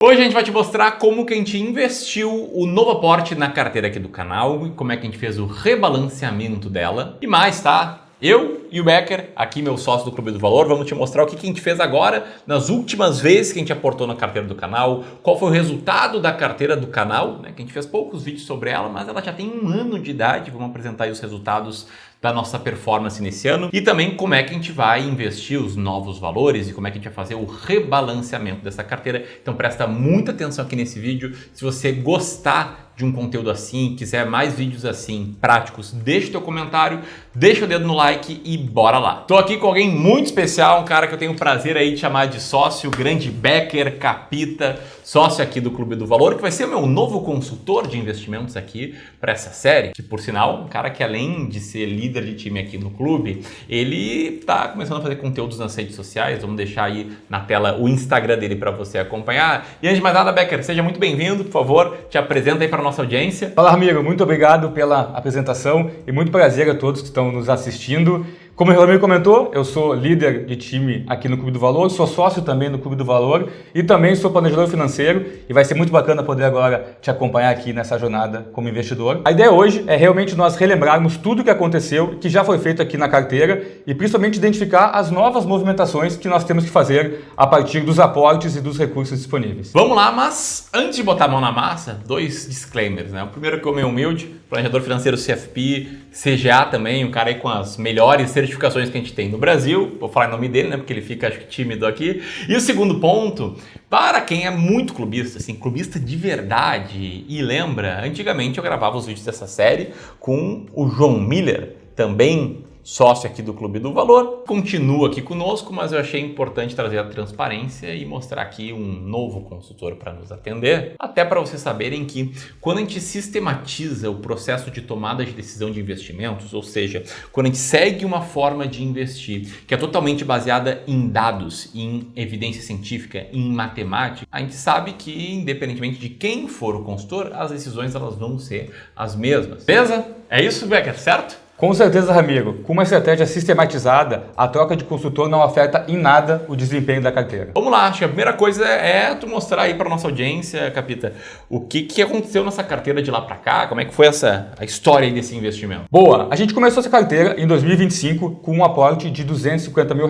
Hoje a gente vai te mostrar como que a gente investiu o novo aporte na carteira aqui do canal e como é que a gente fez o rebalanceamento dela. E mais, tá? Eu e o Becker, aqui meu sócio do Clube do Valor, vamos te mostrar o que a gente fez agora nas últimas vezes que a gente aportou na carteira do canal, qual foi o resultado da carteira do canal, né? Que a gente fez poucos vídeos sobre ela, mas ela já tem 1 ano de idade, vamos apresentar aí os resultados da nossa performance nesse ano e também como é que a gente vai investir os novos valores e como é que a gente vai fazer o rebalanceamento dessa carteira. Então presta muita atenção aqui nesse vídeo. Se você gostar de um conteúdo assim, quiser mais vídeos assim, práticos, deixa o teu comentário, deixa o dedo no like e bora lá. Tô aqui com alguém muito especial, um cara que eu tenho o prazer aí de chamar de sócio, o grande Becker Capita, sócio aqui do Clube do Valor, que vai ser o meu novo consultor de investimentos aqui para essa série, que por sinal, um cara que além de ser líder de time aqui no clube, ele tá começando a fazer conteúdos nas redes sociais, vamos deixar aí na tela o Instagram dele para você acompanhar. E antes de mais nada, Becker, seja muito bem-vindo, por favor, te apresenta aí para nossa audiência. Fala, Ramiro, muito obrigado pela apresentação e muito prazer a todos que estão nos assistindo. Como o Ramiro comentou, eu sou líder de time aqui no Clube do Valor, sou sócio também no Clube do Valor e também sou planejador financeiro e vai ser muito bacana poder agora te acompanhar aqui nessa jornada como investidor. A ideia hoje é realmente nós relembrarmos tudo o que aconteceu, que já foi feito aqui na carteira e principalmente identificar as novas movimentações que nós temos que fazer a partir dos aportes e dos recursos disponíveis. Vamos lá, mas antes de botar a mão na massa, 2 disclaimers, né? O primeiro que é o meio humilde, planejador financeiro CFP, CGA também, um cara aí com as melhores certificações que a gente tem no Brasil, vou falar o nome dele, né, porque ele fica, acho que, tímido aqui. E o segundo ponto, para quem é muito clubista, assim, clubista de verdade, e lembra, antigamente eu gravava os vídeos dessa série com o João Miller, também sócio aqui do Clube do Valor, continua aqui conosco, mas eu achei importante trazer a transparência e mostrar aqui um novo consultor para nos atender, até para vocês saberem que quando a gente sistematiza o processo de tomada de decisão de investimentos, ou seja, quando a gente segue uma forma de investir que é totalmente baseada em dados, em evidência científica, em matemática, a gente sabe que independentemente de quem for o consultor, as decisões elas vão ser as mesmas. Beleza? É isso, Becker, certo? Com certeza, Ramiro. Com uma estratégia sistematizada, a troca de consultor não afeta em nada o desempenho da carteira. Vamos lá, acho que a primeira coisa é tu mostrar aí para nossa audiência, Capita, o que aconteceu nessa carteira de lá para cá, como é que foi a história aí desse investimento? Boa, a gente começou essa carteira em 2025 com um aporte de R$250 mil.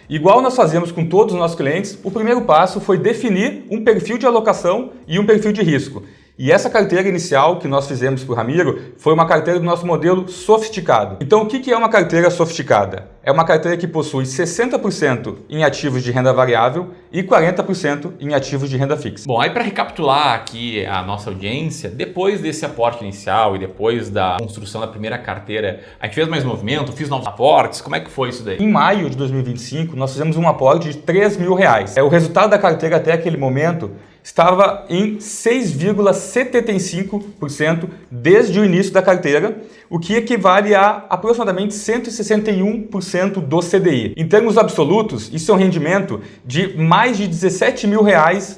Igual nós fazemos com todos os nossos clientes, o primeiro passo foi definir um perfil de alocação e um perfil de risco. E essa carteira inicial que nós fizemos para o Ramiro foi uma carteira do nosso modelo sofisticado. Então, o que é uma carteira sofisticada? É uma carteira que possui 60% em ativos de renda variável e 40% em ativos de renda fixa. Bom, aí para recapitular aqui a nossa audiência, depois desse aporte inicial e depois da construção da primeira carteira, a gente fez mais movimento, fiz novos aportes, como é que foi isso daí? Em maio de 2025, nós fizemos um aporte de R$3 mil. O resultado da carteira até aquele momento estava em 6,75% desde o início da carteira, o que equivale a aproximadamente 161% do CDI. Em termos absolutos, isso é um rendimento de mais de R$17 mil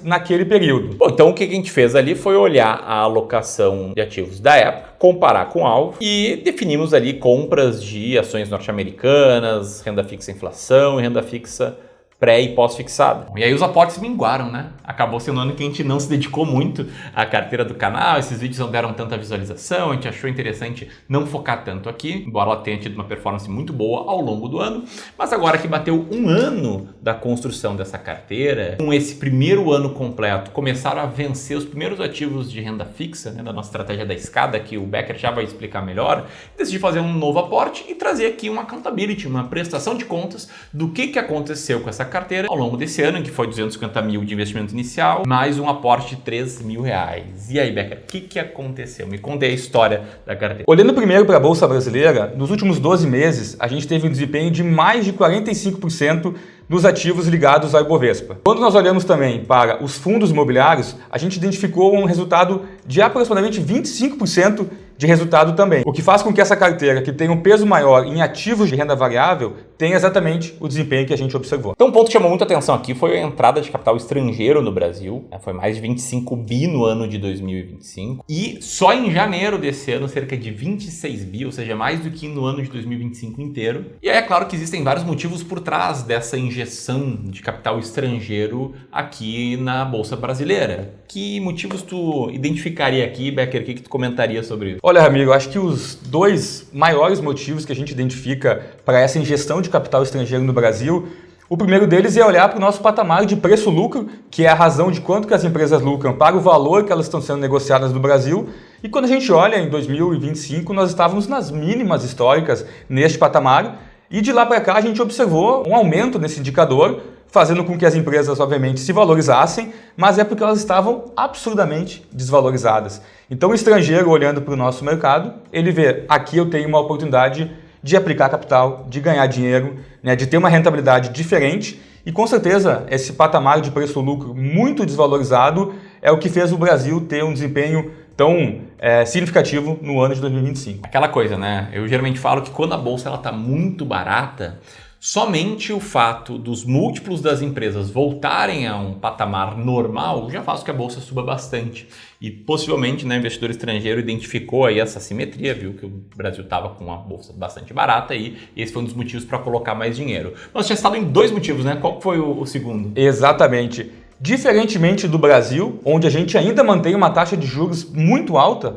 naquele período. Bom, então o que a gente fez ali foi olhar a alocação de ativos da época, comparar com o alvo e definimos ali compras de ações norte-americanas, renda fixa inflação e renda fixa pré e pós-fixada. E aí os aportes minguaram, né? Acabou sendo um ano que a gente não se dedicou muito à carteira do canal, esses vídeos não deram tanta visualização, a gente achou interessante não focar tanto aqui, embora ela tenha tido uma performance muito boa ao longo do ano, mas agora que bateu 1 ano da construção dessa carteira, com esse primeiro ano completo, começaram a vencer os primeiros ativos de renda fixa, né, da nossa estratégia da escada, que o Becker já vai explicar melhor, decidi fazer um novo aporte e trazer aqui uma accountability, uma prestação de contas do que aconteceu com essa carteira ao longo desse ano, que foi 250 mil de investimento inicial, mais um aporte de R$3 mil. E aí, Becker, o que aconteceu? Me conta aí a história da carteira. Olhando primeiro para a Bolsa Brasileira, nos últimos 12 meses, a gente teve um desempenho de mais de 45% dos ativos ligados ao Ibovespa. Quando nós olhamos também para os fundos imobiliários, a gente identificou um resultado de aproximadamente 25% de resultado também, o que faz com que essa carteira, que tem um peso maior em ativos de renda variável, tem exatamente o desempenho que a gente observou. Então, um ponto que chamou muita atenção aqui foi a entrada de capital estrangeiro no Brasil. Foi mais de 25 bi no ano de 2025. E só em janeiro desse ano, cerca de 26 bi, ou seja, mais do que no ano de 2025 inteiro. E aí é claro que existem vários motivos por trás dessa injeção de capital estrangeiro aqui na Bolsa Brasileira. Que motivos tu identificaria aqui, Becker? O que tu comentaria sobre isso? Olha, amigo, acho que os dois maiores motivos que a gente identifica para essa ingestão de capital estrangeiro no Brasil, o primeiro deles é olhar para o nosso patamar de preço-lucro, que é a razão de quanto que as empresas lucram para o valor que elas estão sendo negociadas no Brasil. E quando a gente olha em 2025, nós estávamos nas mínimas históricas neste patamar, e de lá para cá a gente observou um aumento nesse indicador, fazendo com que as empresas, obviamente, se valorizassem, mas é porque elas estavam absurdamente desvalorizadas. Então, o estrangeiro, olhando para o nosso mercado, ele vê, aqui eu tenho uma oportunidade de aplicar capital, de ganhar dinheiro, né, de ter uma rentabilidade diferente, e com certeza esse patamar de preço-lucro muito desvalorizado é o que fez o Brasil ter um desempenho tão significativo no ano de 2025. Aquela coisa, né? Eu geralmente falo que quando a bolsa está muito barata, somente o fato dos múltiplos das empresas voltarem a um patamar normal já faz com que a bolsa suba bastante. E possivelmente, né, o investidor estrangeiro identificou aí essa simetria, viu que o Brasil estava com uma bolsa bastante barata e esse foi um dos motivos para colocar mais dinheiro. Nós já estávamos em dois motivos, né? Qual foi o segundo? Exatamente. Diferentemente do Brasil, onde a gente ainda mantém uma taxa de juros muito alta,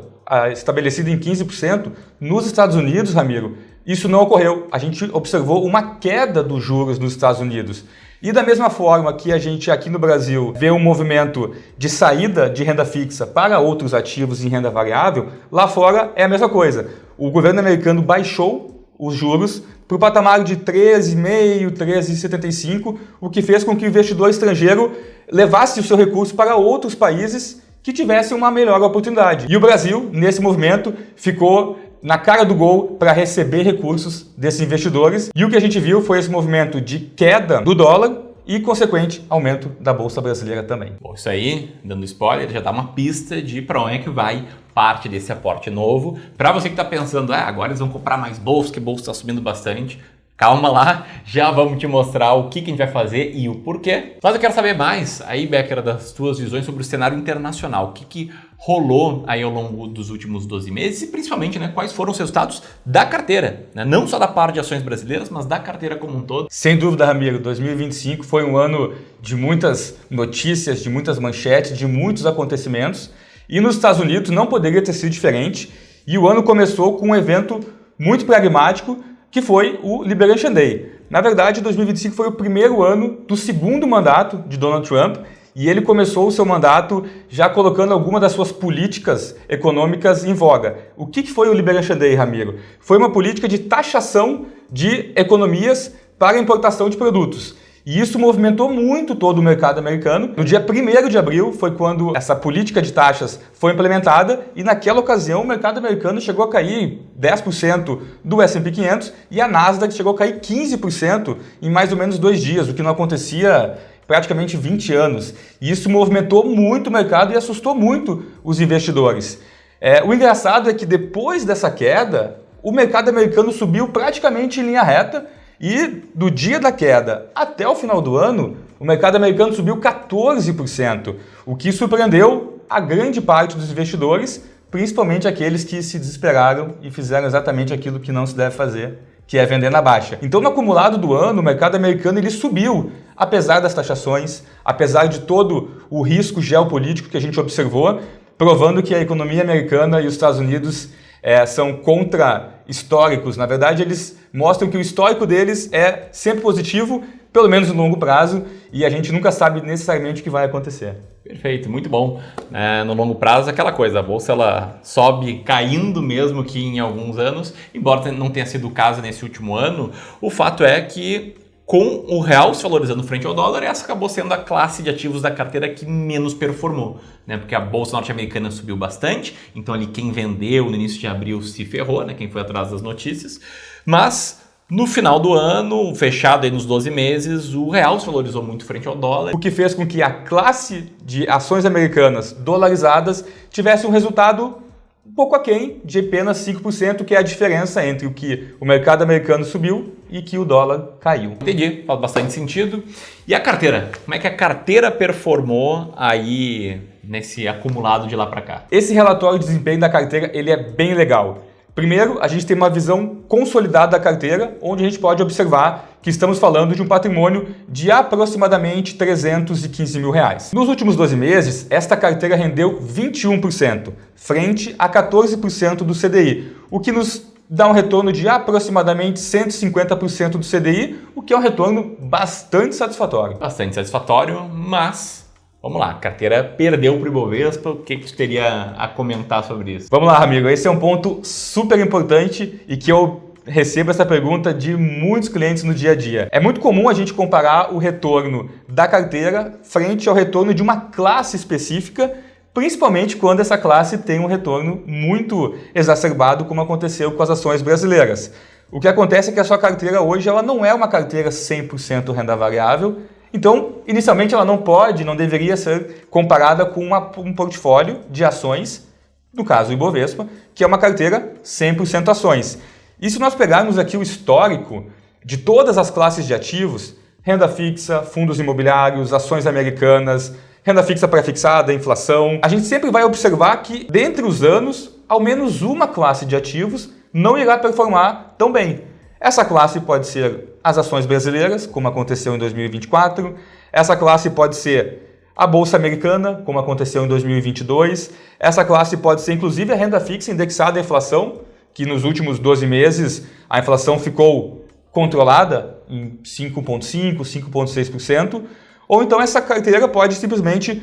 estabelecida em 15%, nos Estados Unidos, Ramiro, isso não ocorreu. A gente observou uma queda dos juros nos Estados Unidos. E da mesma forma que a gente aqui no Brasil vê um movimento de saída de renda fixa para outros ativos em renda variável, lá fora é a mesma coisa. O governo americano baixou os juros para o patamar de 13,5%, 13,75%, o que fez com que o investidor estrangeiro levasse o seu recurso para outros países que tivessem uma melhor oportunidade. E o Brasil, nesse movimento, ficou na cara do gol para receber recursos desses investidores. E o que a gente viu foi esse movimento de queda do dólar e consequente aumento da Bolsa Brasileira também. Bom, isso aí, dando spoiler, já dá uma pista de para onde é que vai parte desse aporte novo. Para você que está pensando, agora eles vão comprar mais bolsa, que a bolsa está subindo bastante. Calma lá, já vamos te mostrar o que a gente vai fazer e o porquê. Mas eu quero saber mais aí, Becker, das tuas visões sobre o cenário internacional. O que rolou aí ao longo dos últimos 12 meses e principalmente, né, quais foram os resultados da carteira, né? Não só da parte de ações brasileiras, mas da carteira como um todo. Sem dúvida, Ramiro, 2025 foi um ano de muitas notícias, de muitas manchetes, de muitos acontecimentos. E nos Estados Unidos não poderia ter sido diferente. E o ano começou com um evento muito pragmático, que foi o Liberation Day. Na verdade, 2025 foi o primeiro ano do segundo mandato de Donald Trump e ele começou o seu mandato já colocando algumas das suas políticas econômicas em voga. O que foi o Liberation Day, Ramiro? Foi uma política de taxação de economias para importação de produtos. E isso movimentou muito todo o mercado americano. No dia 1º de abril foi quando essa política de taxas foi implementada e naquela ocasião o mercado americano chegou a cair 10% do S&P 500 e a Nasdaq chegou a cair 15% em mais ou menos 2 dias, o que não acontecia praticamente 20 anos. E isso movimentou muito o mercado e assustou muito os investidores. O engraçado é que depois dessa queda, o mercado americano subiu praticamente em linha reta. E do dia da queda até o final do ano, o mercado americano subiu 14%, o que surpreendeu a grande parte dos investidores, principalmente aqueles que se desesperaram e fizeram exatamente aquilo que não se deve fazer, que é vender na baixa. Então, no acumulado do ano, o mercado americano ele subiu, apesar das taxações, apesar de todo o risco geopolítico que a gente observou, provando que a economia americana e os Estados Unidos são contra-históricos. Na verdade, eles mostram que o histórico deles é sempre positivo, pelo menos no longo prazo, e a gente nunca sabe necessariamente o que vai acontecer. Perfeito, muito bom. No longo prazo, aquela coisa, a bolsa ela sobe caindo mesmo que em alguns anos, embora não tenha sido o caso nesse último ano, o fato é que com o real se valorizando frente ao dólar, essa acabou sendo a classe de ativos da carteira que menos performou, né? Porque a bolsa norte-americana subiu bastante, então ali quem vendeu no início de abril se ferrou, né? Quem foi atrás das notícias, mas no final do ano, fechado aí nos 12 meses, o real se valorizou muito frente ao dólar. O que fez com que a classe de ações americanas dolarizadas tivesse um resultado um pouco aquém de apenas 5%, que é a diferença entre o que o mercado americano subiu e que o dólar caiu. Entendi, faz bastante sentido. E a carteira? Como é que a carteira performou aí nesse acumulado de lá para cá? Esse relatório de desempenho da carteira ele é bem legal. Primeiro, a gente tem uma visão consolidada da carteira, onde a gente pode observar que estamos falando de um patrimônio de aproximadamente R$315 mil. Nos últimos 12 meses, esta carteira rendeu 21%, frente a 14% do CDI, o que nos dá um retorno de aproximadamente 150% do CDI, o que é um retorno bastante satisfatório. Bastante satisfatório, mas vamos lá, a carteira perdeu para o Ibovespa, o que tu teria a comentar sobre isso? Vamos lá, amigo, esse é um ponto super importante e que eu recebo essa pergunta de muitos clientes no dia a dia. É muito comum a gente comparar o retorno da carteira frente ao retorno de uma classe específica, principalmente quando essa classe tem um retorno muito exacerbado, como aconteceu com as ações brasileiras. O que acontece é que a sua carteira hoje ela não é uma carteira 100% renda variável, então, inicialmente ela não deveria ser comparada com um portfólio de ações, no caso o Ibovespa, que é uma carteira 100% ações. E se nós pegarmos aqui o histórico de todas as classes de ativos, renda fixa, fundos imobiliários, ações americanas, renda fixa pré-fixada, inflação, a gente sempre vai observar que, dentre os anos, ao menos uma classe de ativos não irá performar tão bem. Essa classe pode ser as ações brasileiras, como aconteceu em 2024. Essa classe pode ser a Bolsa Americana, como aconteceu em 2022.Essa classe pode ser, inclusive, a renda fixa indexada à inflação, que nos últimos 12 meses a inflação ficou controlada em 5,5%, 5,6%. Ou então essa carteira pode simplesmente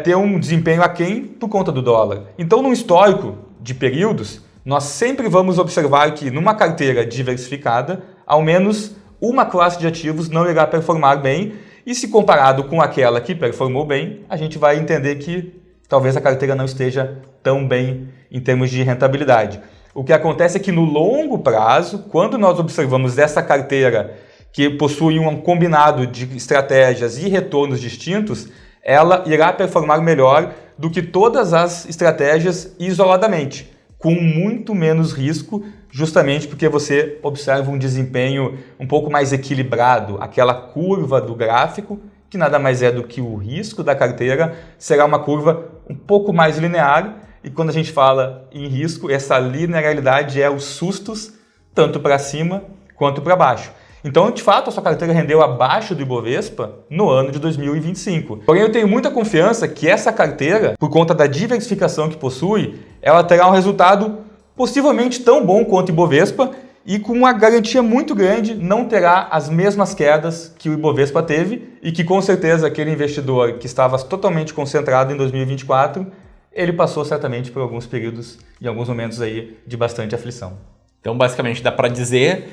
ter um desempenho aquém por conta do dólar. Então, num histórico de períodos, nós sempre vamos observar que numa carteira diversificada, ao menos uma classe de ativos não irá performar bem, e se comparado com aquela que performou bem, a gente vai entender que talvez a carteira não esteja tão bem em termos de rentabilidade. O que acontece é que no longo prazo, quando nós observamos essa carteira que possui um combinado de estratégias e retornos distintos, ela irá performar melhor do que todas as estratégias isoladamente, com muito menos risco, justamente porque você observa um desempenho um pouco mais equilibrado, aquela curva do gráfico, que nada mais é do que o risco da carteira, será uma curva um pouco mais linear, e quando a gente fala em risco, essa linearidade é os sustos, tanto para cima quanto para baixo. Então, de fato, a sua carteira rendeu abaixo do Ibovespa no ano de 2025. Porém, eu tenho muita confiança que essa carteira, por conta da diversificação que possui, ela terá um resultado possivelmente tão bom quanto o Ibovespa e com uma garantia muito grande não terá as mesmas quedas que o Ibovespa teve e que, com certeza, aquele investidor que estava totalmente concentrado em 2024, ele passou certamente por alguns períodos e alguns momentos aí de bastante aflição. Então, basicamente, dá para dizer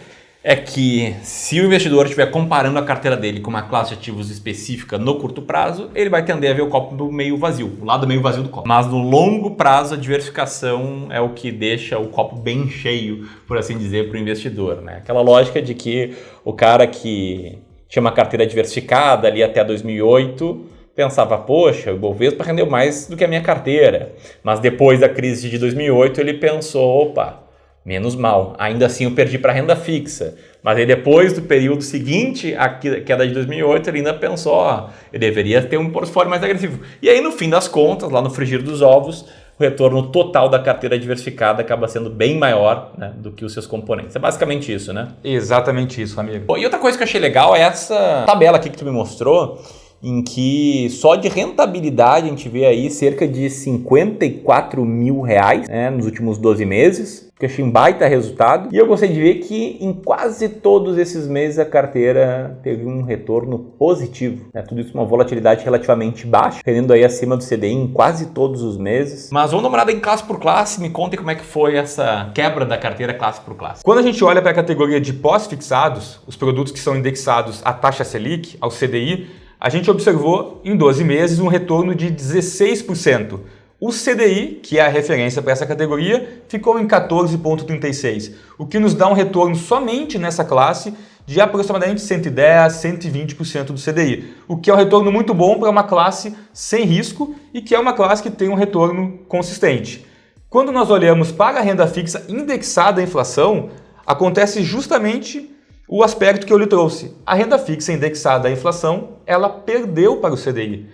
que se o investidor estiver comparando a carteira dele com uma classe de ativos específica no curto prazo, ele vai tender a ver o copo do meio vazio, o lado meio vazio do copo. Mas no longo prazo, a diversificação é o que deixa o copo bem cheio, por assim dizer, para o investidor, né? Aquela lógica de que o cara que tinha uma carteira diversificada ali até 2008 pensava, poxa, o Ibovespa rendeu mais do que a minha carteira. Mas depois da crise de 2008, ele pensou, opa, menos mal, ainda assim eu perdi para renda fixa. Mas aí depois do período seguinte, a queda de 2008, ele ainda pensou, eu deveria ter um portfólio mais agressivo. E aí no fim das contas, lá no frigir dos ovos, o retorno total da carteira diversificada acaba sendo bem maior, né, do que os seus componentes. É basicamente isso, né? Exatamente isso, amigo. Bom, e outra coisa que eu achei legal é essa tabela aqui que tu me mostrou, em que só de rentabilidade a gente vê aí cerca de R$54 mil, né, nos últimos 12 meses, que eu achei um baita resultado. E eu gostei de ver que em quase todos esses meses a carteira teve um retorno positivo, né? Tudo isso uma volatilidade relativamente baixa, rendendo aí acima do CDI em quase todos os meses. Mas vamos dar uma olhada em classe por classe, me contem como é que foi essa quebra da carteira classe por classe. Quando a gente olha para a categoria de pós-fixados, os produtos que são indexados à taxa Selic, ao CDI, a gente observou em 12 meses um retorno de 16%. O CDI, que é a referência para essa categoria, ficou em 14,36%, o que nos dá um retorno somente nessa classe de aproximadamente 110%, 120% do CDI, o que é um retorno muito bom para uma classe sem risco e que é uma classe que tem um retorno consistente. Quando nós olhamos para a renda fixa indexada à inflação, acontece justamente o aspecto que eu lhe trouxe. A renda fixa indexada à inflação, ela perdeu para o CDI.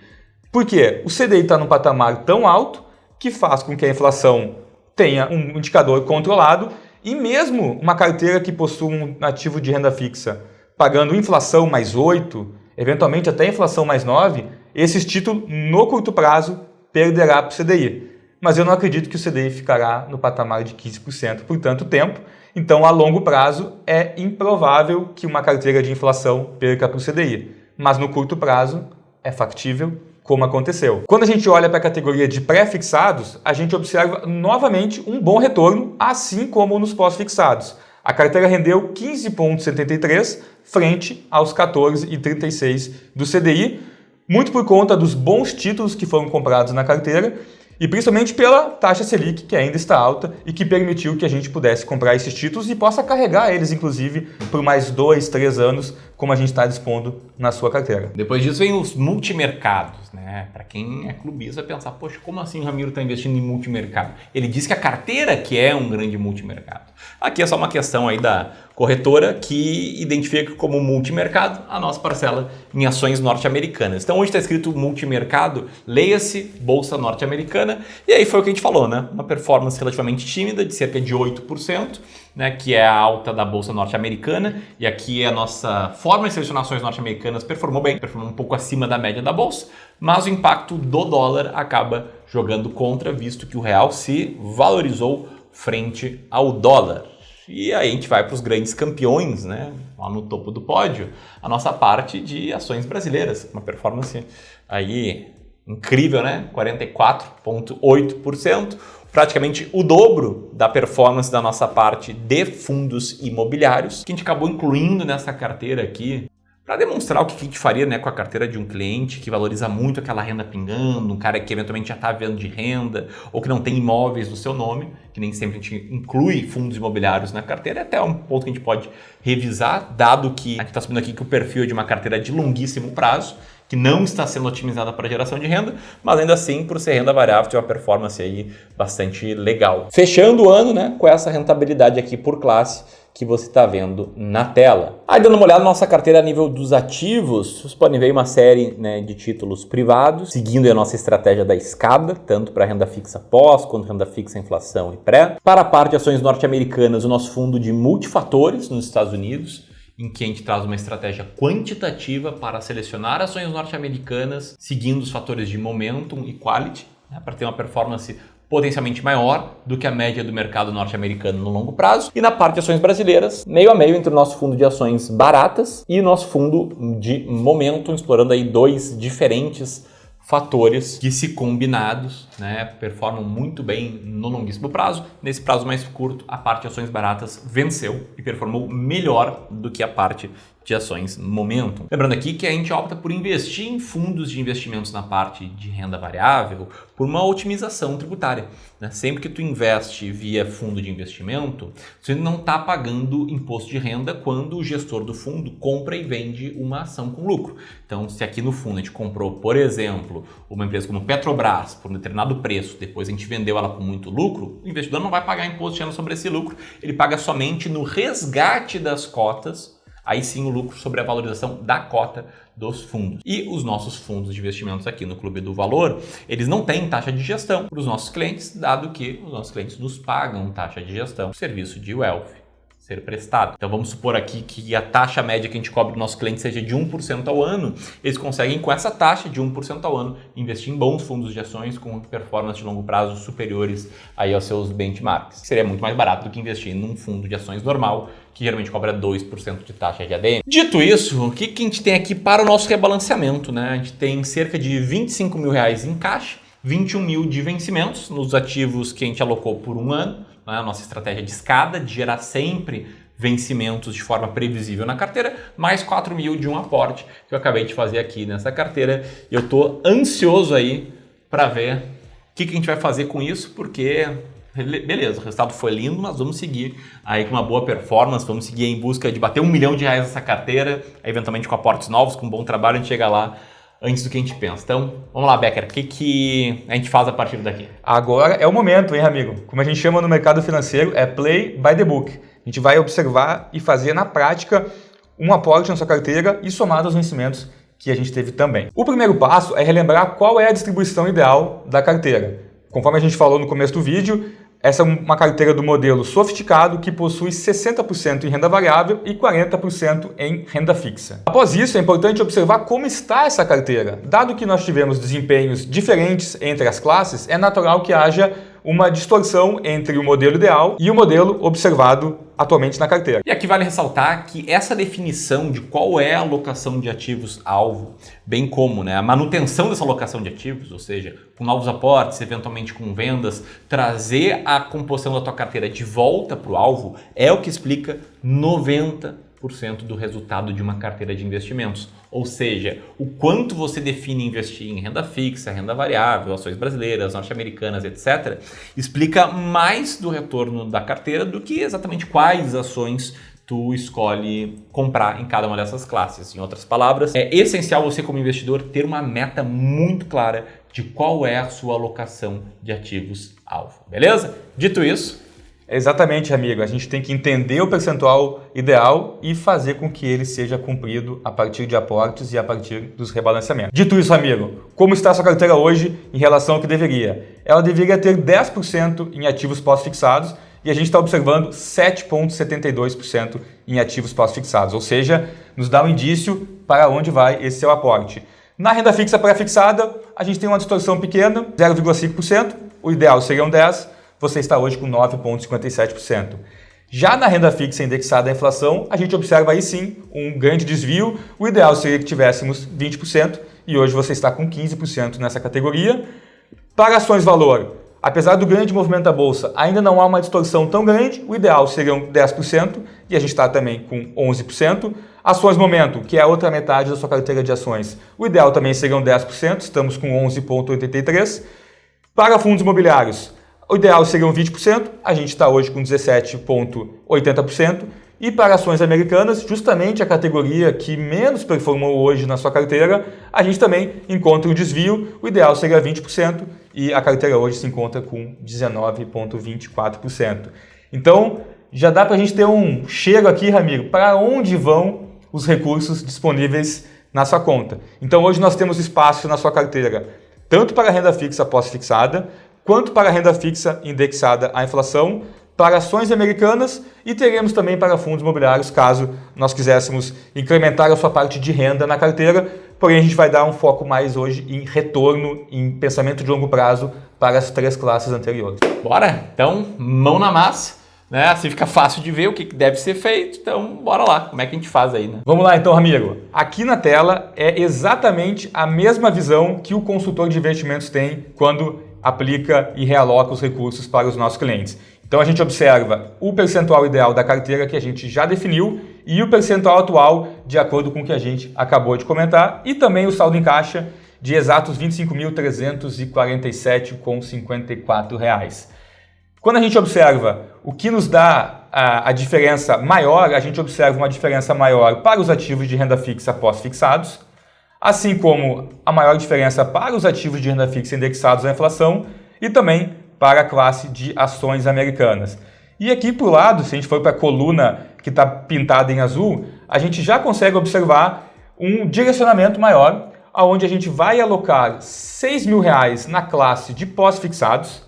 Por quê? O CDI está num patamar tão alto que faz com que a inflação tenha um indicador controlado e mesmo uma carteira que possui um ativo de renda fixa pagando inflação mais 8, eventualmente até inflação mais 9, esses títulos no curto prazo perderá para o CDI. Mas eu não acredito que o CDI ficará no patamar de 15% por tanto tempo. Então, a longo prazo, é improvável que uma carteira de inflação perca para o CDI. Mas no curto prazo, é factível, como aconteceu. Quando a gente olha para a categoria de pré-fixados, a gente observa novamente um bom retorno, assim como nos pós-fixados. A carteira rendeu 15,73 frente aos 14,36 do CDI, muito por conta dos bons títulos que foram comprados na carteira e principalmente pela taxa Selic, que ainda está alta e que permitiu que a gente pudesse comprar esses títulos e possa carregar eles, inclusive, por mais 2, 3 anos, como a gente está dispondo na sua carteira. Depois disso vem os multimercados, né? Para quem é clubista vai pensar, poxa, como assim o Ramiro está investindo em multimercado? Ele diz que a carteira que é um grande multimercado. Aqui é só uma questão aí da corretora que identifica como multimercado a nossa parcela em ações norte-americanas. Então hoje está escrito multimercado, leia-se Bolsa Norte-Americana, e aí foi o que a gente falou, né? Uma performance relativamente tímida, de cerca de 8%, né? Que é a alta da Bolsa Norte-Americana, e aqui a nossa forma de selecionar ações norte-americanas performou bem, performou um pouco acima da média da Bolsa, mas o impacto do dólar acaba jogando contra, visto que o real se valorizou frente ao dólar. E aí a gente vai para os grandes campeões, né? Lá no topo do pódio, a nossa parte de ações brasileiras. Uma performance aí incrível, né? 44,8%, praticamente o dobro da performance da nossa parte de fundos imobiliários, que a gente acabou incluindo nessa carteira aqui, para demonstrar o que a gente faria, né, com a carteira de um cliente que valoriza muito aquela renda pingando, um cara que eventualmente já está vivendo de renda ou que não tem imóveis no seu nome, que nem sempre a gente inclui fundos imobiliários na carteira. É até um ponto que a gente pode revisar, dado que a gente está subindo aqui que o perfil é de uma carteira de longuíssimo prazo, que não está sendo otimizada para geração de renda, mas ainda assim, por ser renda variável, tem uma performance aí bastante legal. Fechando o ano, né, com essa rentabilidade aqui por classe que você está vendo na tela. Aí dando uma olhada na nossa carteira a nível dos ativos, vocês podem ver uma série, né, de títulos privados, seguindo a nossa estratégia da escada, tanto para renda fixa pós, quanto renda fixa inflação e pré. Para a parte de ações norte-americanas, o nosso fundo de multifatores nos Estados Unidos, em que a gente traz uma estratégia quantitativa para selecionar ações norte-americanas, seguindo os fatores de momentum e quality, né, para ter uma performance potencialmente maior do que a média do mercado norte-americano no longo prazo. E na parte de ações brasileiras, meio a meio entre o nosso fundo de ações baratas e o nosso fundo de momentum, explorando aí dois diferentes fatores que, se combinados, né, performam muito bem no longuíssimo prazo. Nesse prazo mais curto, a parte de ações baratas venceu e performou melhor do que a parte de ações momentum. Lembrando aqui que a gente opta por investir em fundos de investimentos na parte de renda variável por uma otimização tributária, né? Sempre que tu investe via fundo de investimento, você não está pagando imposto de renda quando o gestor do fundo compra e vende uma ação com lucro. Então, se aqui no fundo a gente comprou, por exemplo, uma empresa como Petrobras por um determinado preço, depois a gente vendeu ela com muito lucro, o investidor não vai pagar imposto de renda sobre esse lucro, ele paga somente no resgate das cotas, aí sim o lucro sobre a valorização da cota dos fundos. E os nossos fundos de investimentos aqui no Clube do Valor, eles não têm taxa de gestão para os nossos clientes, dado que os nossos clientes nos pagam taxa de gestão, serviço de wealth ser prestado. Então vamos supor aqui que a taxa média que a gente cobra do nosso cliente seja de 1% ao ano, eles conseguem com essa taxa de 1% ao ano investir em bons fundos de ações com performance de longo prazo superiores aí aos seus benchmarks. Seria muito mais barato do que investir num fundo de ações normal, que geralmente cobra 2% de taxa de ADM. Dito isso, o que a gente tem aqui para o nosso rebalanceamento, né? A gente tem cerca de 25 mil reais em caixa, 21 mil de vencimentos nos ativos que a gente alocou por um ano, né? A nossa estratégia de escada, de gerar sempre vencimentos de forma previsível na carteira, mais 4 mil de um aporte que eu acabei de fazer aqui nessa carteira. E eu estou ansioso aí para ver o que a gente vai fazer com isso, porque beleza, o resultado foi lindo, mas vamos seguir aí com uma boa performance, vamos seguir em busca de bater R$1 milhão nessa carteira, eventualmente com aportes novos, com um bom trabalho, a gente chega lá antes do que a gente pensa. Então, vamos lá, Becker, o que a gente faz a partir daqui? Agora é o momento, hein, amigo? Como a gente chama no mercado financeiro, é play by the book. A gente vai observar e fazer na prática um aporte na sua carteira e somado aos vencimentos que a gente teve também. O primeiro passo é relembrar qual é a distribuição ideal da carteira. Conforme a gente falou no começo do vídeo, essa é uma carteira do modelo sofisticado que possui 60% em renda variável e 40% em renda fixa. Após isso, é importante observar como está essa carteira. Dado que nós tivemos desempenhos diferentes entre as classes, é natural que haja uma distorção entre o modelo ideal e o modelo observado atualmente na carteira. E aqui vale ressaltar que essa definição de qual é a alocação de ativos-alvo, bem como a manutenção dessa alocação de ativos, ou seja, com novos aportes, eventualmente com vendas, trazer a composição da tua carteira de volta para o alvo, é o que explica 90% do resultado de uma carteira de investimentos. Ou seja, o quanto você define investir em renda fixa, renda variável, ações brasileiras, norte-americanas, etc., explica mais do retorno da carteira do que exatamente quais ações tu escolhe comprar em cada uma dessas classes. Em outras palavras, é essencial você como investidor ter uma meta muito clara de qual é a sua alocação de ativos-alvo. Beleza? Dito isso, exatamente, amigo. A gente tem que entender o percentual ideal e fazer com que ele seja cumprido a partir de aportes e a partir dos rebalanceamentos. Dito isso, amigo, como está a sua carteira hoje em relação ao que deveria? Ela deveria ter 10% em ativos pós-fixados e a gente está observando 7,72% em ativos pós-fixados, ou seja, nos dá um indício para onde vai esse seu aporte. Na renda fixa pré-fixada, a gente tem uma distorção pequena, 0,5%, o ideal seriam 10%, você está hoje com 9,57%. Já na renda fixa indexada à inflação, a gente observa aí sim um grande desvio. O ideal seria que tivéssemos 20% e hoje você está com 15% nessa categoria. Para ações valor, apesar do grande movimento da bolsa, ainda não há uma distorção tão grande. O ideal seriam 10% e a gente está também com 11%. Ações momento, que é a outra metade da sua carteira de ações, o ideal também seriam 10%, estamos com 11,83%. Para fundos imobiliários, o ideal seriam 20%, a gente está hoje com 17,80%. E para ações americanas, justamente a categoria que menos performou hoje na sua carteira, a gente também encontra um desvio, o ideal seria 20% e a carteira hoje se encontra com 19,24%. Então, já dá para a gente ter um cheiro aqui, Ramiro, para onde vão os recursos disponíveis na sua conta. Então, hoje nós temos espaço na sua carteira, tanto para a renda fixa pós-fixada, quanto para a renda fixa indexada à inflação, para ações americanas e teremos também para fundos imobiliários, caso nós quiséssemos incrementar a sua parte de renda na carteira, porém a gente vai dar um foco mais hoje em retorno, em pensamento de longo prazo para as três classes anteriores. Bora? Então, mão na massa, né? Assim fica fácil de ver o que deve ser feito, então bora lá, como é que a gente faz aí, né? Vamos lá então, Ramiro. Aqui na tela é exatamente a mesma visão que o consultor de investimentos tem quando aplica e realoca os recursos para os nossos clientes. Então a gente observa o percentual ideal da carteira que a gente já definiu e o percentual atual de acordo com o que a gente acabou de comentar e também o saldo em caixa de exatos R$ 25.347,54. Quando a gente observa o que nos dá a diferença maior, a gente observa uma diferença maior para os ativos de renda fixa pós-fixados, assim como a maior diferença para os ativos de renda fixa indexados à inflação e também para a classe de ações americanas. E aqui para o lado, se a gente for para a coluna que está pintada em azul, a gente já consegue observar um direcionamento maior, onde a gente vai alocar R$ 6.000 na classe de pós-fixados,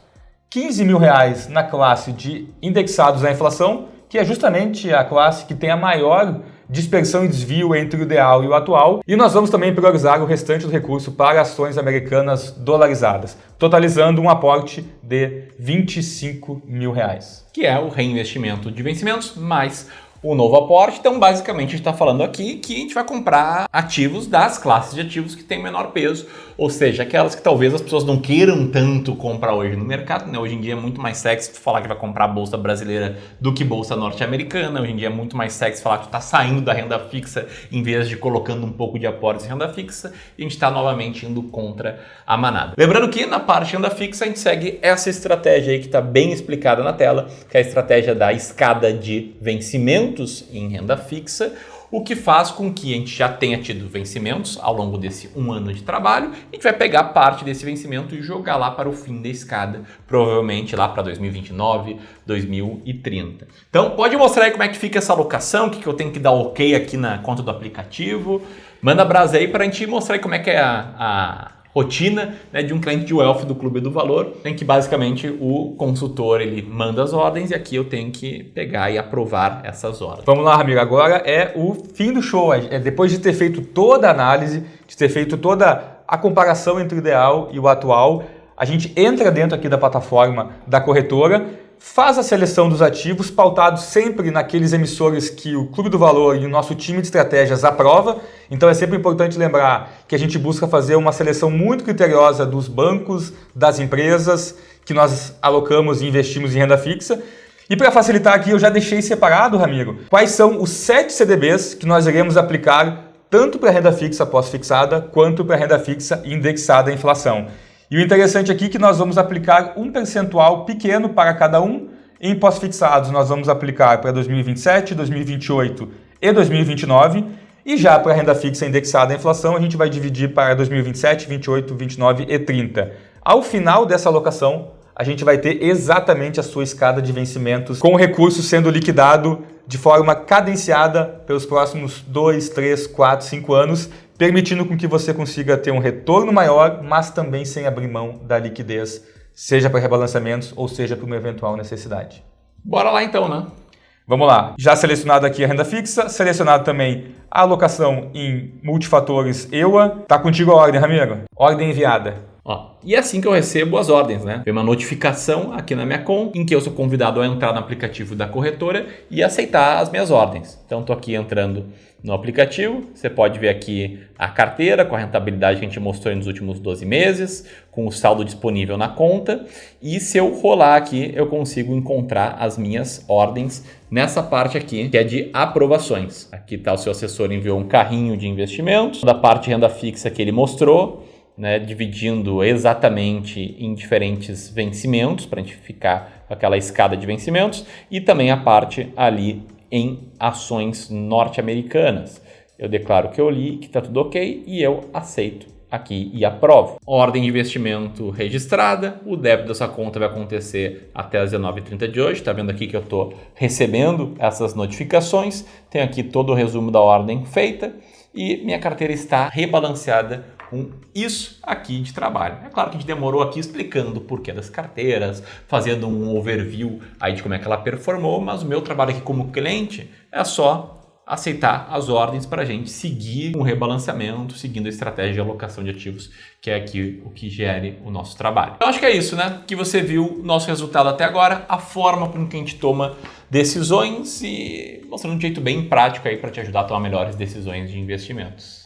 R$ 15.000 na classe de indexados à inflação, que é justamente a classe que tem a maior dispersão e desvio entre o ideal e o atual. E nós vamos também priorizar o restante do recurso para ações americanas dolarizadas, totalizando um aporte de R$ 25.000. Que é o reinvestimento de vencimentos mais o novo aporte. Então, basicamente, a gente está falando aqui que a gente vai comprar ativos das classes de ativos que têm menor peso, ou seja, aquelas que talvez as pessoas não queiram tanto comprar hoje no mercado, né? Hoje em dia é muito mais sexy tu falar que vai comprar a bolsa brasileira do que bolsa norte-americana. Hoje em dia é muito mais sexy falar que tu está saindo da renda fixa em vez de colocando um pouco de aportes em renda fixa, e a gente está novamente indo contra a manada. Lembrando que na parte de renda fixa a gente segue essa estratégia aí que está bem explicada na tela, que é a estratégia da escada de vencimento em renda fixa, o que faz com que a gente já tenha tido vencimentos ao longo desse 1 ano de trabalho. A gente vai pegar parte desse vencimento e jogar lá para o fim da escada, provavelmente lá para 2029, 2030. Então pode mostrar aí como é que fica essa alocação, o que eu tenho que dar ok aqui na conta do aplicativo. Manda brasa aí para a gente mostrar aí como é que é a rotina, né, de um cliente de wealth do Clube do Valor, em que basicamente o consultor ele manda as ordens e aqui eu tenho que pegar e aprovar essas ordens. Vamos lá, Ramiro, agora é o fim do show. Depois de ter feito toda a análise, de ter feito toda a comparação entre o ideal e o atual, a gente entra dentro aqui da plataforma da corretora, faz a seleção dos ativos pautados sempre naqueles emissores que o Clube do Valor e o nosso time de estratégias aprova. Então é sempre importante lembrar que a gente busca fazer uma seleção muito criteriosa dos bancos, das empresas que nós alocamos e investimos em renda fixa. E para facilitar aqui, eu já deixei separado, Ramiro, quais são os 7 CDBs que nós iremos aplicar tanto para a renda fixa pós-fixada quanto para a renda fixa indexada à inflação. E o interessante aqui é que nós vamos aplicar um percentual pequeno para cada um. Em pós-fixados nós vamos aplicar para 2027, 2028 e 2029. E já para a renda fixa indexada à inflação a gente vai dividir para 2027, 28, 29 e 30. Ao final dessa alocação a gente vai ter exatamente a sua escada de vencimentos com o recurso sendo liquidado de forma cadenciada pelos próximos 2, 3, 4, 5 anos, permitindo com que você consiga ter um retorno maior, mas também sem abrir mão da liquidez, seja para rebalanceamentos ou seja para uma eventual necessidade. Bora lá então, né? Vamos lá. Já selecionado aqui a renda fixa, selecionado também a alocação em multifatores EUA. Tá contigo a ordem, Ramiro? Ordem enviada. Ó, e é assim que eu recebo as ordens, né? Vem uma notificação aqui na minha conta em que eu sou convidado a entrar no aplicativo da corretora e aceitar as minhas ordens. Então estou aqui entrando no aplicativo, você pode ver aqui a carteira com a rentabilidade que a gente mostrou nos últimos 12 meses, com o saldo disponível na conta, e se eu rolar aqui eu consigo encontrar as minhas ordens nessa parte aqui que é de aprovações. Aqui está o seu assessor enviou um carrinho de investimentos, da parte de renda fixa que ele mostrou, né, dividindo exatamente em diferentes vencimentos para a gente ficar com aquela escada de vencimentos, e também a parte ali em ações norte-americanas. Eu declaro que eu li, que está tudo ok e eu aceito aqui e aprovo. Ordem de investimento registrada, o débito dessa conta vai acontecer até as 19h30 de hoje. Está vendo aqui que eu estou recebendo essas notificações, tem aqui todo o resumo da ordem feita e minha carteira está rebalanceada com isso aqui de trabalho. É claro que a gente demorou aqui explicando o porquê das carteiras, fazendo um overview aí de como é que ela performou, mas o meu trabalho aqui como cliente é só aceitar as ordens para a gente seguir um rebalanceamento, seguindo a estratégia de alocação de ativos, que é aqui o que gere o nosso trabalho. Eu acho que é isso, né? Que você viu o nosso resultado até agora, a forma com que a gente toma decisões e mostrando um jeito bem prático aí para te ajudar a tomar melhores decisões de investimentos.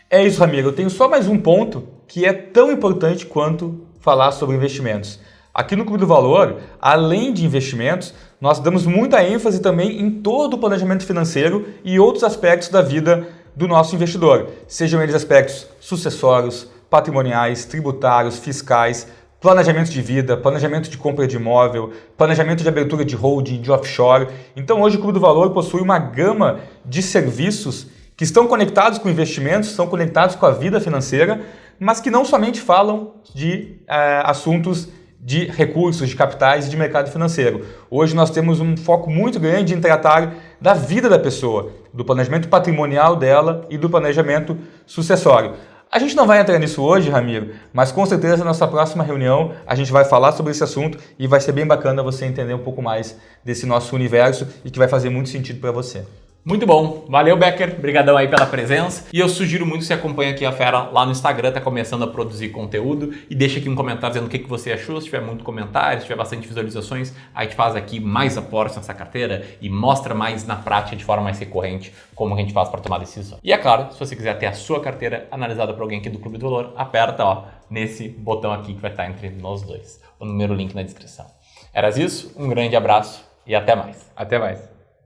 É isso, Ramiro. Eu tenho só mais um ponto que é tão importante quanto falar sobre investimentos. Aqui no Clube do Valor, além de investimentos, nós damos muita ênfase também em todo o planejamento financeiro e outros aspectos da vida do nosso investidor, sejam eles aspectos sucessórios, patrimoniais, tributários, fiscais, planejamento de vida, planejamento de compra de imóvel, planejamento de abertura de holding, de offshore. Então hoje o Clube do Valor possui uma gama de serviços que estão conectados com investimentos, estão conectados com a vida financeira, mas que não somente falam de assuntos de recursos, de capitais e de mercado financeiro. Hoje nós temos um foco muito grande em tratar da vida da pessoa, do planejamento patrimonial dela e do planejamento sucessório. A gente não vai entrar nisso hoje, Ramiro, mas com certeza na nossa próxima reunião a gente vai falar sobre esse assunto e vai ser bem bacana você entender um pouco mais desse nosso universo e que vai fazer muito sentido para você. Muito bom. Valeu, Becker. Obrigadão aí pela presença. E eu sugiro muito que você acompanhe aqui a Fera lá no Instagram, tá começando a produzir conteúdo. E deixa aqui um comentário dizendo o que você achou. Se tiver muito comentário, se tiver bastante visualizações, a gente faz aqui mais aportes nessa carteira e mostra mais na prática, de forma mais recorrente, como a gente faz para tomar decisão. E é claro, se você quiser ter a sua carteira analisada por alguém aqui do Clube do Valor, aperta nesse botão aqui que vai estar entre nós dois. O número link na descrição. Era isso, um grande abraço e até mais. Até mais.